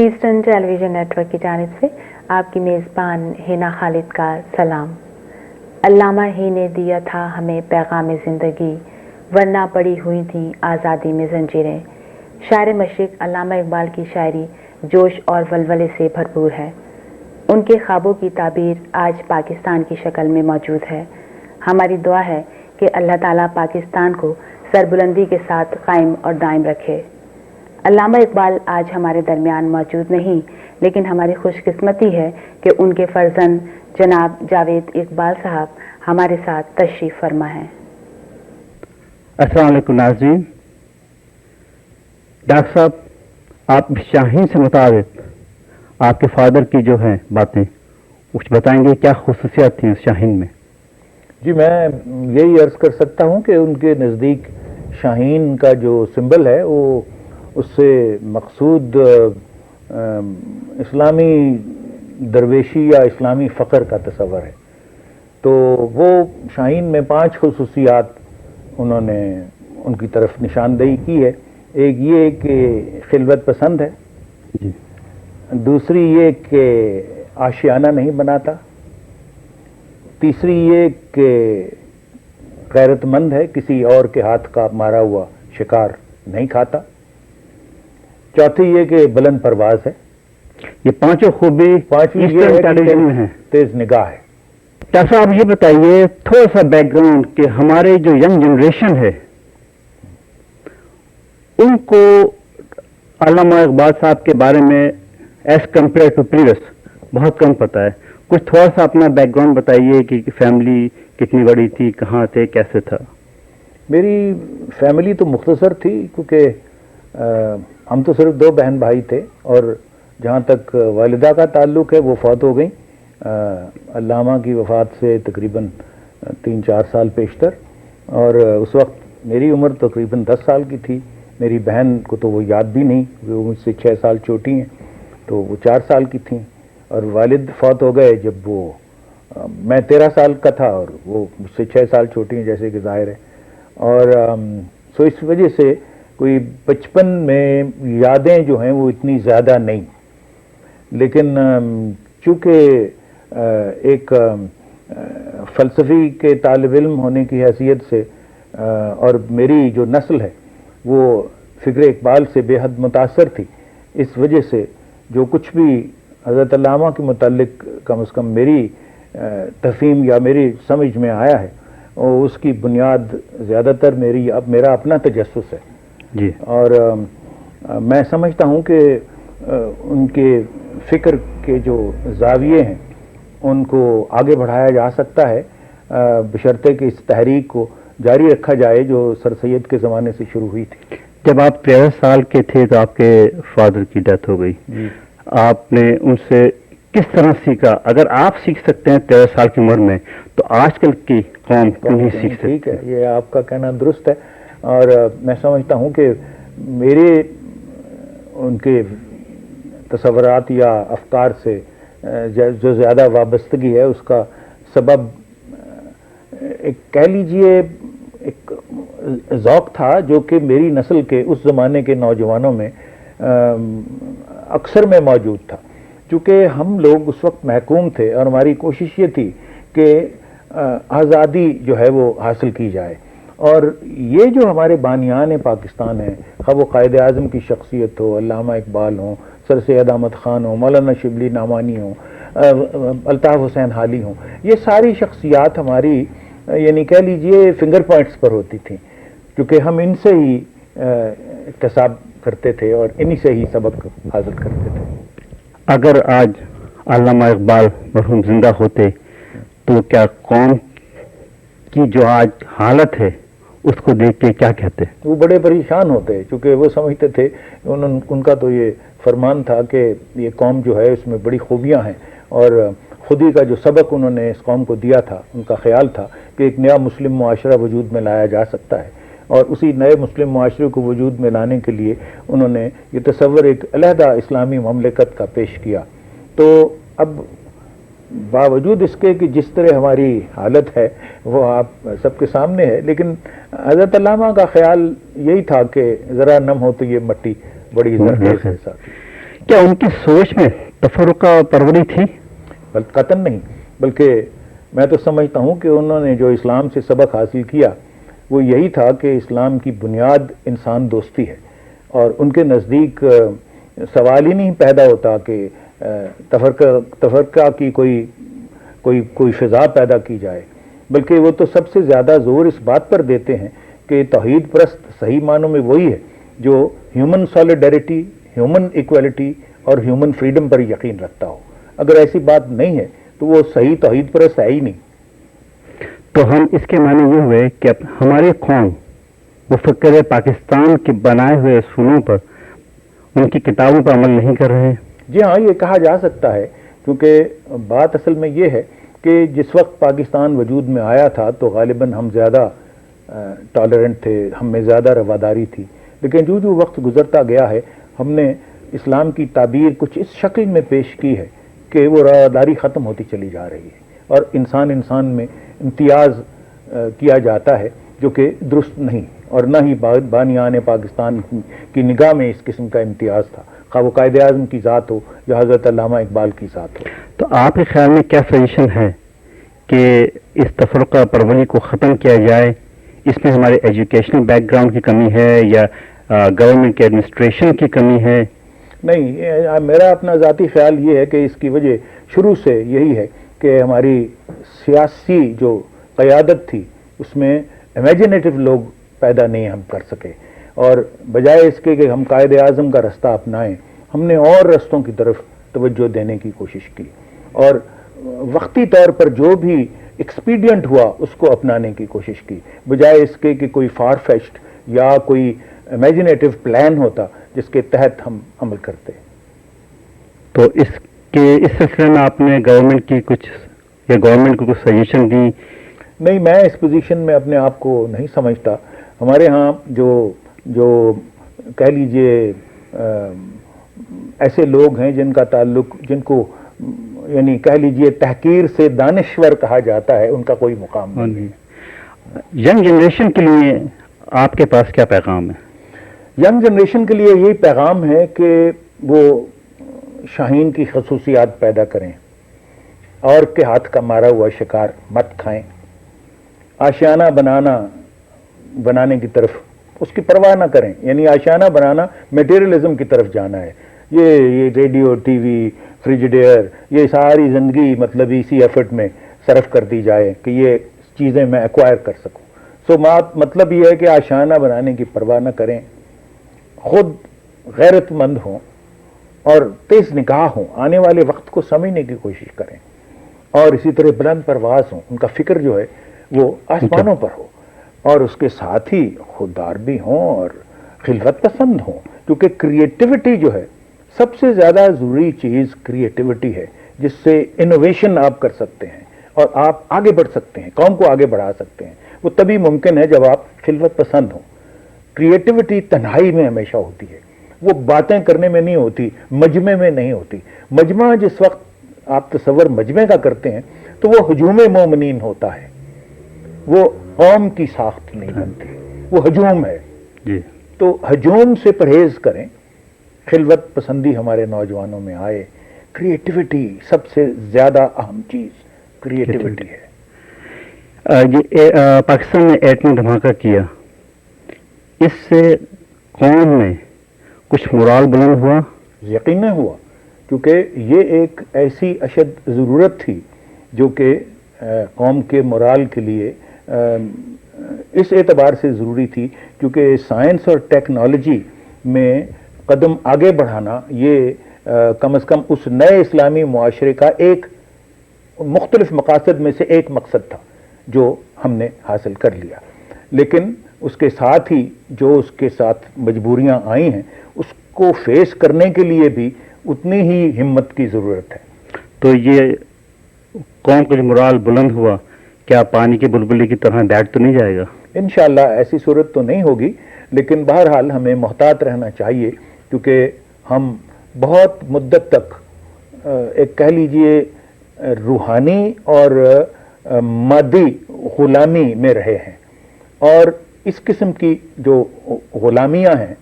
Eastern television network की जानिब से आपकी मेज़बान हिना खालिद का सलाम। अल्लामा ही ने दिया था हमें पैगाम ज़िंदगी, वरना पड़ी हुई थी आज़ादी में ज़ंजीरें। शायर मशरिक़ अल्लामा इकबाल की शायरी जोश और वलवले से भरपूर है। उनके ख्वाबों की ताबीर आज पाकिस्तान की शक्ल में मौजूद है। हमारी दुआ है कि अल्लाह ताला पाकिस्तान को सरबुलंदी के साथ कायम और दायम रखे। अल्लामा इकबाल आज हमारे दरमियान मौजूद नहीं, लेकिन हमारी खुशकिस्मती है कि उनके फर्जंद जनाब जावेद इकबाल साहब हमारे साथ तशरीफ़ फरमा हैं। अस्सलाम वालेकुम नाज़रीन। डॉक्टर साहब, आप शाहीन से मुताबिक आपके फादर की जो हैं बातें कुछ बताएंगे, क्या खुसूसियात थी उस शाहीन में? जी, मैं यही अर्ज़ कर सकता हूँ कि उनके नज़दीक शाहीन का जो सिंबल है वो उससे मकसूद इस्लामी दरवेशी या इस्लामी फ़ख्र का तस्वर है। तो वो शाहीन में 5 खुसूसियात उन्होंने उनकी तरफ निशानदेही की है। एक ये कि खिलवत पसंद है जी। दूसरी ये कि आशियाना नहीं बनाता। तीसरी ये कि गैरतमंद है, किसी और के हाथ का मारा हुआ शिकार नहीं खाता। चौथी ये कि बुलंद परवाज है। ये पांचों खूबी पांचवी ये है में है, तेज निगाह है। डॉक्टर साहब ये बताइए थोड़ा सा बैकग्राउंड कि हमारे जो यंग जनरेशन है उनको अल्लामा इकबाल साहब के बारे में एज कम्पेयर टू प्रीवियस बहुत कम पता है। कुछ थोड़ा सा अपना बैकग्राउंड बताइए कि फैमिली कितनी बड़ी थी, कहाँ थे, कैसे था? मेरी फैमिली तो मुख्तसर थी क्योंकि हम तो सिर्फ 2 बहन भाई थे और जहाँ तक वालिदा का ताल्लुक़ है वो फौत हो गई अल्लामा की वफ़ात से तकरीबन 3-4 साल पेशतर। और उस वक्त मेरी उम्र तकरीबन 10 साल की थी। मेरी बहन को तो वो याद भी नहीं, वो मुझसे 6 साल छोटी हैं, तो वो 4 साल की थी। और वालिद फौत हो गए जब वो मैं 13 साल का था और वो मुझसे 6 साल छोटी हैं, जैसे कि ज़ाहिर है। और सो इस वजह से कोई बचपन में यादें जो हैं वो इतनी ज़्यादा नहीं, लेकिन चूँकि एक फ़लसफ़ी के तालिब इल्म होने की हैसियत से और मेरी जो नस्ल है वो फ़िक्र इकबाल से बेहद मुतासर थी, इस वजह से जो कुछ भी हज़रत अल्लामा के मुताल्लिक़ कम से कम मेरी तफ़हीम या मेरी समझ में आया है और उसकी बुनियाद ज़्यादातर मेरा अपना तजस्सुस है जी। और मैं समझता हूँ कि उनके फ़िक्र के जो ज़ाविये हैं उनको आगे बढ़ाया जा सकता है बशर्ते कि इस तहरीक को जारी रखा जाए जो सर सैयद के ज़माने से शुरू हुई थी। जब आप 13 साल के थे तो आपके फादर की डेथ हो गई। आपने उनसे किस तरह सीखा? अगर आप सीख सकते हैं 13 साल की उम्र में, तो आजकल की कौम क्यों नहीं सीख सकती? ठीक है, ये आपका कहना दुरुस्त है और मैं समझता हूँ कि मेरे उनके तसव्वुरात या अफकार से जो ज़्यादा वाबस्तगी है उसका सबब एक कह लीजिए एक ज़ौक़ था जो कि मेरी नस्ल के उस ज़माने के नौजवानों में अक्सर में मौजूद था। चूँकि हम लोग उस वक्त महकूम थे और हमारी कोशिश ये थी कि आज़ादी जो है वो हासिल की जाए। और ये जो हमारे बानियान पाकिस्तान हैं, खा वो कायद आज़म की शख्सियत हो, अल्लामा इकबाल हों, सर सैयद अहमद ख़ान हो, मौलाना शिबली नामानी हो, अल्ताफ़ हुसैन हाली हों, ये सारी शख्सियात हमारी यानी कह लीजिए फिंगर पॉइंट्स पर होती थी, क्योंकि हम इनसे ही इक्तसाब करते थे और इन्हीं से ही सबक हासिल करते थे। अगर आज अल्लामा इकबाल मरहूम जिंदा होते तो क्या कौम की जो आज हालत है उसको देख के क्या कहते? वो बड़े परेशान होते, क्योंकि वो समझते थे उनका तो ये फरमान था कि ये कौम जो है उसमें बड़ी खूबियाँ हैं और खुदी का जो सबक उन्होंने इस कौम को दिया था, उनका ख्याल था कि एक नया मुस्लिम मुआशरा वजूद में लाया जा सकता है और उसी नए मुस्लिम मुआशरे को वजूद में लाने के लिए उन्होंने ये तसव्वुर एक अलहदा इस्लामी ममलिकत का पेश किया। तो अब बावजूद इसके कि जिस तरह हमारी हालत है वो आप सबके सामने है, लेकिन हज़रत अल्लामा का ख्याल यही था कि ज़रा नम हो तो ये मट्टी बड़ी ज़रख़ेज़ है। کیا ان کی سوچ میں تفرقہ پروری تھی؟ قطعاً نہیں، بلکہ میں تو سمجھتا ہوں کہ انہوں نے جو اسلام سے سبق حاصل کیا وہ یہی تھا کہ اسلام کی بنیاد انسان دوستی ہے، اور ان کے نزدیک سوال ہی نہیں پیدا ہوتا کہ تفرقہ کی کوئی فضا پیدا کی جائے، بلکہ وہ تو سب سے زیادہ زور اس بات پر دیتے ہیں کہ توحید پرست صحیح معنوں میں وہی ہے جو ہیومن سالیڈیرٹی، ہیومن ایکویلٹی اور ہیومن فریڈم پر یقین رکھتا ہو۔ اگر ایسی بات نہیں ہے تو وہ صحیح توحید پرست ہے ہی نہیں۔ تو ہم اس کے معنی یہ ہوئے کہ ہماری قوم مفکر پاکستان کے بنائے ہوئے اصولوں پر، ان کی کتابوں پر عمل نہیں کر رہے؟ جی ہاں، یہ کہا جا سکتا ہے، کیونکہ بات اصل میں یہ ہے کہ جس وقت پاکستان وجود میں آیا تھا تو غالباً ہم زیادہ ٹالرنٹ تھے، ہم میں زیادہ رواداری تھی، لیکن جو وقت گزرتا گیا ہے ہم نے اسلام کی تعبیر کچھ اس شکل میں پیش کی ہے کہ وہ رواداری ختم ہوتی چلی جا رہی ہے، اور انسان میں امتیاز کیا جاتا ہے جو کہ درست نہیں، اور نہ ہی بانیان پاکستان کی نگاہ میں اس قسم کا امتیاز تھا، خواہ وہ قائد اعظم کی ذات ہو یا حضرت علامہ اقبال کی ذات ہو۔ تو آپ کے خیال میں کیا سجیشن ہے کہ اس تفرقہ پروری کو ختم کیا جائے؟ اس میں ہمارے ایجوکیشنل بیک گراؤنڈ کی کمی ہے یا گورنمنٹ کے ایڈمنسٹریشن کی کمی ہے؟ نہیں، میرا اپنا ذاتی خیال یہ ہے کہ اس کی وجہ شروع سے یہی ہے کہ ہماری سیاسی جو قیادت تھی اس میں امیجنیٹو لوگ پیدا نہیں ہم کر سکے، اور بجائے اس کے کہ ہم قائد اعظم کا رستہ اپنائیں، ہم نے اور رستوں کی طرف توجہ دینے کی کوشش کی، اور وقتی طور پر جو بھی ایکسپیڈینٹ ہوا اس کو اپنانے کی کوشش کی، بجائے اس کے کہ کوئی فار فیچڈ یا کوئی امیجنیٹو پلان ہوتا جس کے تحت ہم عمل کرتے۔ تو اس سلسلے میں آپ نے گورنمنٹ کی گورنمنٹ کو کچھ سجیشن دی؟ نہیں، میں اس پوزیشن میں اپنے آپ کو نہیں سمجھتا۔ ہمارے ہاں جو کہہ لیجئے ایسے لوگ ہیں جن کا تعلق، جن کو یعنی کہہ لیجئے تحقیر سے دانشور کہا جاتا ہے، ان کا کوئی مقام نہیں ہے۔ ینگ جنریشن کے لیے آپ کے پاس کیا پیغام ہے؟ ینگ جنریشن کے لیے یہی پیغام ہے کہ وہ شاہین کی خصوصیات پیدا کریں، اور کے ہاتھ کا مارا ہوا شکار مت کھائیں، آشیانہ بنانے کی طرف اس کی پرواہ نہ کریں، یعنی آشیانہ بنانا میٹیریلزم کی طرف جانا ہے۔ یہ ریڈیو، ٹی وی، فریجیڈیئر، یہ ساری زندگی مطلب اسی ایفرٹ میں صرف کر دی جائے کہ یہ چیزیں میں ایکوائر کر سکوں۔ مطلب یہ ہے کہ آشیانہ بنانے کی پرواہ نہ کریں، خود غیرت مند ہوں اور تیز نگاہ ہوں، آنے والے وقت کو سمجھنے کی کوشش کریں، اور اسی طرح بلند پرواز ہوں، ان کا فکر جو ہے وہ آسمانوں پر ہو، اور اس کے ساتھ ہی خوددار بھی ہوں اور خلقت پسند ہوں، کیونکہ کریٹیوٹی جو ہے سب سے زیادہ ضروری چیز کریٹیوٹی ہے، جس سے انوویشن آپ کر سکتے ہیں اور آپ آگے بڑھ سکتے ہیں، قوم کو آگے بڑھا سکتے ہیں۔ وہ تبھی ممکن ہے جب آپ خلقت پسند ہوں۔ کریٹیوٹی تنہائی میں ہمیشہ ہوتی ہے، وہ باتیں کرنے میں نہیں ہوتی، مجمع میں نہیں ہوتی۔ مجمع جس وقت آپ تصور مجمع کا کرتے ہیں تو وہ ہجوم مومنین ہوتا ہے، وہ قوم کی ساخت نہیں بنتی، وہ ہجوم ہے۔ جی، تو ہجوم سے پرہیز کریں، خلوت پسندی ہمارے نوجوانوں میں آئے، کریٹیوٹی سب سے زیادہ اہم چیز کریٹیوٹی ہے۔ پاکستان نے ایٹمی دھماکہ کیا، اس سے قوم میں کچھ مورال بلند ہوا؟ یقیناً ہوا، کیونکہ یہ ایک ایسی اشد ضرورت تھی جو کہ قوم کے مورال کے لیے اس اعتبار سے ضروری تھی کیونکہ سائنس اور ٹیکنالوجی میں قدم آگے بڑھانا یہ کم از کم اس نئے اسلامی معاشرے کا ایک مختلف مقاصد میں سے ایک مقصد تھا جو ہم نے حاصل کر لیا، لیکن اس کے ساتھ ہی جو اس کے ساتھ مجبوریاں آئی ہیں اس کو فیس کرنے کے لیے بھی اتنی ہی ہمت کی ضرورت ہے۔ تو یہ قوم کا جو مرال بلند ہوا، کیا پانی کی بلبلی کی طرح بیٹھ تو نہیں جائے گا؟ انشاءاللہ ایسی صورت تو نہیں ہوگی، لیکن بہرحال ہمیں محتاط رہنا چاہیے کیونکہ ہم بہت مدت تک ایک کہہ لیجئے روحانی اور مادی غلامی میں رہے ہیں، اور اس قسم کی جو غلامیاں ہیں،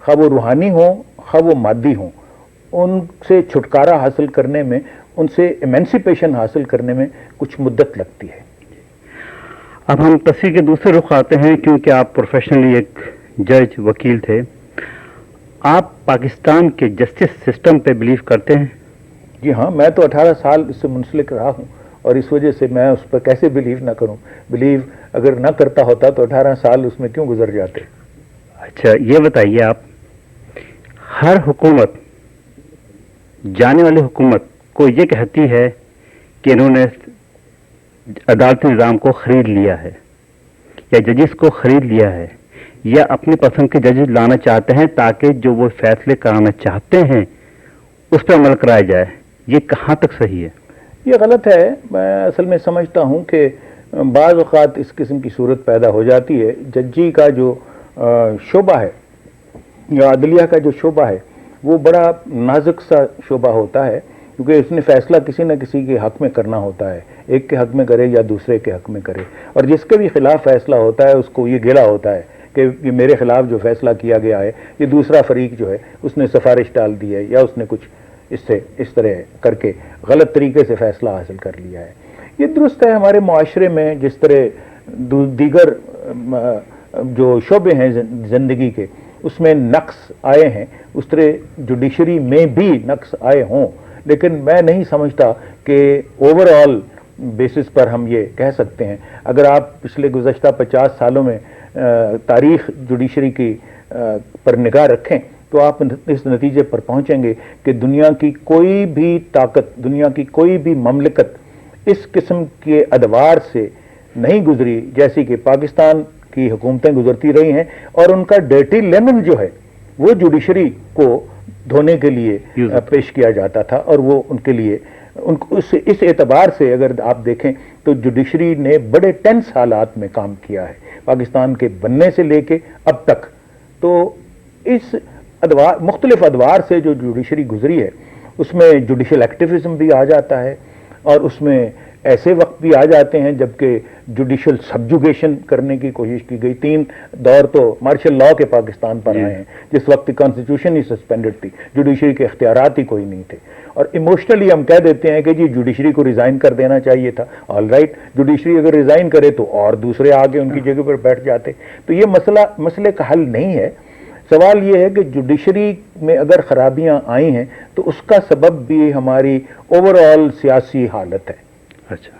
خواہ وہ روحانی ہوں خواہ وہ مادی ہوں، उनसे छुटकारा हासिल करने में, उनसे एमेंसिपेशन हासिल करने में कुछ मुद्दत लगती है। अब हम तस्वीर के दूसरे रुख आते हैं, क्योंकि आप प्रोफेशनली एक जज वकील थे। आप पाकिस्तान के जस्टिस सिस्टम पे बिलीव करते हैं? जी हाँ, मैं तो 18 साल इससे मुंसलिक रहा हूँ और इस वजह से मैं उस पर कैसे बिलीव ना करूँ। बिलीव अगर ना करता होता तो 18 साल उसमें क्यों गुजर जाते। अच्छा, ये बताइए आप, हर हुकूमत, जाने वाली हुकूमत को ये कहती है कि इन्होंने अदालती निज़ाम को खरीद लिया है या जजेस को खरीद लिया है या अपनी पसंद के जजेस लाना चाहते हैं ताकि जो वो फैसले कराना चाहते हैं उस पर अमल कराया जाए। ये कहाँ तक सही है? ये गलत है। मैं असल में समझता हूँ कि बाज़ औक़ात इस किस्म की सूरत पैदा हो जाती है। जजी का जो शोबा है या अदलिया का जो शोबा है वो बड़ा नाजुक सा शोबा होता है, क्योंकि उसने फैसला किसी न किसी के हक़ में करना होता है, एक के हक़ में करे या दूसरे के हक़ में करे, और जिसके भी खिलाफ फैसला होता है उसको ये गिला होता है कि ये मेरे खिलाफ जो फैसला किया गया है ये दूसरा फरीक जो है उसने सिफारिश डाल दी है या उसने कुछ इससे इस तरह करके गलत तरीके से फैसला हासिल कर लिया है। ये दुरुस्त है। हमारे मुआशरे में जिस तरह दीगर जो शोबे हैं ज़िंदगी के उसमें नक्स आए हैं, उस तरह जुडिशरी में भी नक्स आए हों, लेकिन मैं नहीं समझता कि ओवरऑल बेसिस पर हम ये कह सकते हैं। अगर आप पिछले गुज़श्ता 50 सालों में तारीख़ जुडिशरी की पर निगाह रखें तो आप इस नतीजे पर पहुंचेंगे कि दुनिया की कोई भी ताकत, दुनिया की कोई भी ममलिकत इस किस्म के अदवार से नहीं गुजरी जैसी कि पाकिस्तान की हुकूमतें गुजरती रही हैं, और उनका डर्टी लेमन जो है वो जुडिशरी को धोने के लिए पेश किया जाता था, और वो उनके लिए उनको इस एतबार से अगर आप देखें तो जुडिशरी ने बड़े टेंस हालात में काम किया है पाकिस्तान के बनने से लेके अब तक। तो इस अदवार, मुख्तलिफ अदवार से जो जुडिशरी गुजरी है उसमें जुडिशल एक्टिविज्म भी आ जाता है, और उसमें ऐसे वक्त भी आ जाते हैं जबकि जुडिशल सब्जुगेशन करने की कोशिश की गई। 3 दौर तो मार्शल लॉ के पाकिस्तान पर आए हैं, जिस वक्त कॉन्स्टिट्यूशन ही सस्पेंडेड थी, जुडिशरी के इख्तियारात ही कोई नहीं थे, और इमोशनली हम कह देते हैं कि जी जुडिशरी को रिज़ाइन कर देना चाहिए था। ऑल राइट, जुडिशरी अगर रिज़ाइन करे तो और दूसरे आगे उनकी जगह पर बैठ जाते। तो ये मसले का हल नहीं है। सवाल ये है कि जुडिशरी में अगर खराबियां आई हैं तो उसका सबब भी हमारी ओवरऑल सियासी हालत है। अच्छा,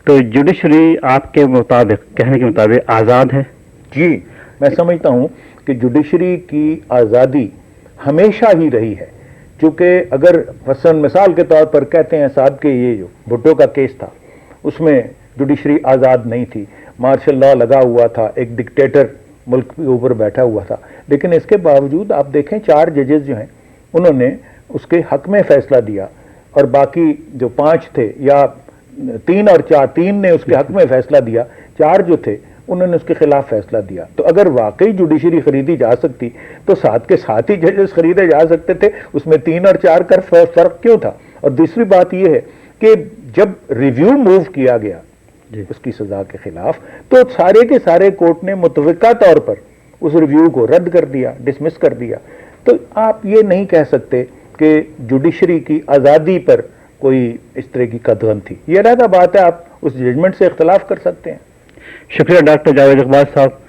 तो जुडिशरी आपके मुताबिक, कहने के मुताबिक आज़ाद है? जी, मैं समझता हूं कि जुडिशरी की आज़ादी हमेशा ही रही है, क्योंकि अगर मसलन मिसाल के तौर पर कहते हैं साहब के ये जो भुट्टो का केस था उसमें जुडिशरी आज़ाद नहीं थी, मार्शल लॉ लगा हुआ था, एक डिक्टेटर मुल्क के ऊपर बैठा हुआ था, लेकिन इसके बावजूद आप देखें 4 जजेस जो हैं उन्होंने उसके हक में फैसला दिया, और बाकी जो 5 थे या 3 और 4, 3 ने उसके हक में फैसला दिया, 4 जो थे उन्होंने उसके खिलाफ फैसला दिया। तो अगर वाकई जुडिशरी खरीदी जा सकती तो साथ के साथ ही जजेस खरीदे जा सकते थे, उसमें 3 और 4 का फर्क क्यों था? और दूसरी बात यह है कि जब रिव्यू मूव किया गया उसकी सजा के खिलाफ तो सारे के सारे कोर्ट ने मुतफ़िका तौर पर उस रिव्यू को रद्द कर दिया, डिसमिस कर दिया। तो आप ये नहीं कह सकते कि जुडिशरी की आज़ादी पर कोई इस तरह की कदगन थी। ये अलग बात है, आप उस जजमेंट से इख्तलाफ कर सकते हैं। शुक्रिया डॉक्टर जावेद इकबाल साहब।